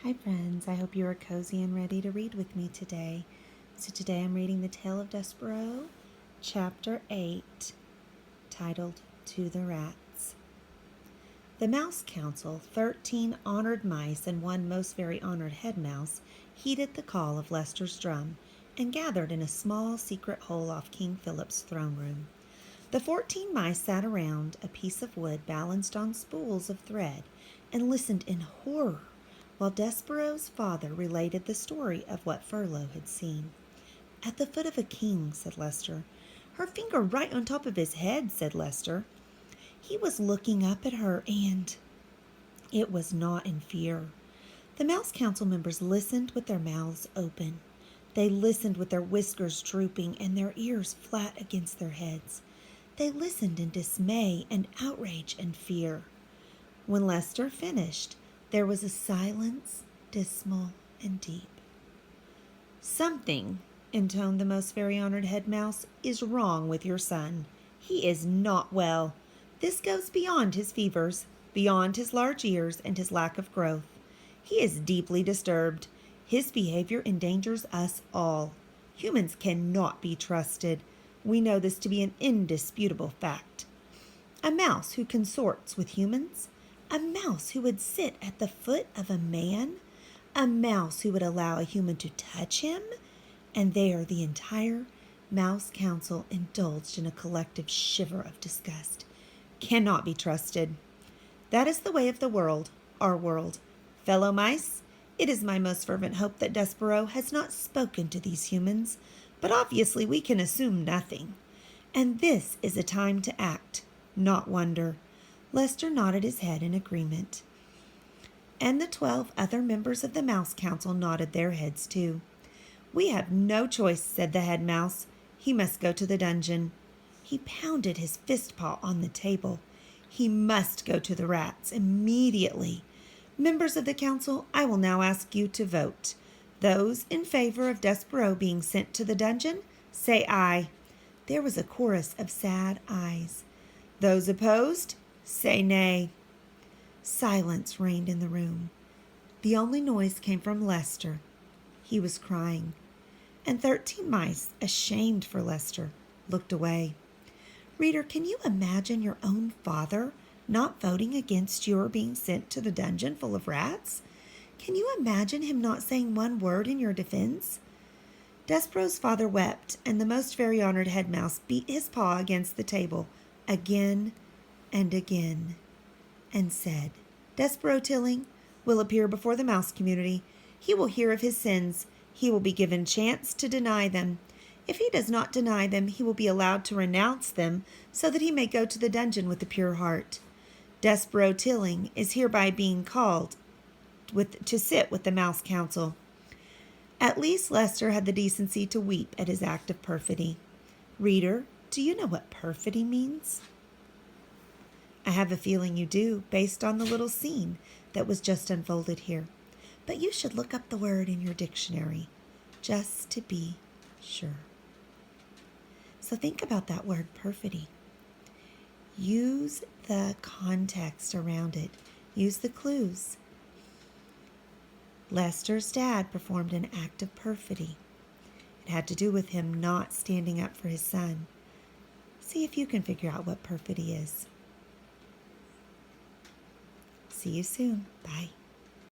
Hi friends, I hope you are cozy and ready to read with me today. So today I'm reading The Tale of Despereaux, Chapter 8, titled To the Rats. The Mouse Council, 13 honored mice and one most very honored head mouse, heeded the call of Leicester's drum and gathered in a small secret hole off King Philip's throne room. The 14 mice sat around a piece of wood balanced on spools of thread and listened in horror while Despereaux's father related the story of what Furlough had seen. "At the foot of a king," said Leicester. "Her finger right on top of his head," said Leicester. "He was looking up at her, and—" It was not in fear. The Mouse Council members listened with their mouths open. They listened with their whiskers drooping and their ears flat against their heads. They listened in dismay and outrage and fear. When Leicester finished, there was a silence, dismal and deep. "Something," intoned the most very honored head mouse, "is wrong with your son. He is not well. This goes beyond his fevers, beyond his large ears and his lack of growth. He is deeply disturbed. His behavior endangers us all. Humans cannot be trusted. We know this to be an indisputable fact. A mouse who consorts with humans? A mouse who would sit at the foot of a man? A mouse who would allow a human to touch him?" And there the entire Mouse Council indulged in a collective shiver of disgust. "Cannot be trusted. That is the way of the world, our world. Fellow mice, it is my most fervent hope that Despereaux has not spoken to these humans, but obviously we can assume nothing. And this is a time to act, not wonder." Leicester nodded his head in agreement, and the 12 other members of the Mouse Council nodded their heads too. "We have no choice," said the head mouse. "He must go to the dungeon." He pounded his fist paw on the table. "He must go to the rats immediately. Members of the council, I will now ask you to vote. Those in favor of Despereaux being sent to the dungeon, say aye." There was a chorus of sad ayes. "Those opposed, say nay." Silence reigned in the room. The only noise came from Leicester. He was crying, and 13 mice, ashamed for Leicester, looked away. Reader, can you imagine your own father not voting against your being sent to the dungeon full of rats? Can you imagine him not saying one word in your defense? Despereaux's father wept, and the most very honored head mouse beat his paw against the table again and again, and said, "Despereaux Tilling will appear before the mouse community. He will hear of his sins. He will be given chance to deny them. If he does not deny them, he will be allowed to renounce them so that he may go to the dungeon with a pure heart. Despereaux Tilling is hereby being called to sit with the Mouse Council." At least Leicester had the decency to weep at his act of perfidy. Reader, do you know what perfidy means? I have a feeling you do, based on the little scene that was just unfolded here. But you should look up the word in your dictionary, just to be sure. So think about that word, perfidy. Use the context around it. Use the clues. Leicester's dad performed an act of perfidy. It had to do with him not standing up for his son. See if you can figure out what perfidy is. See you soon. Bye.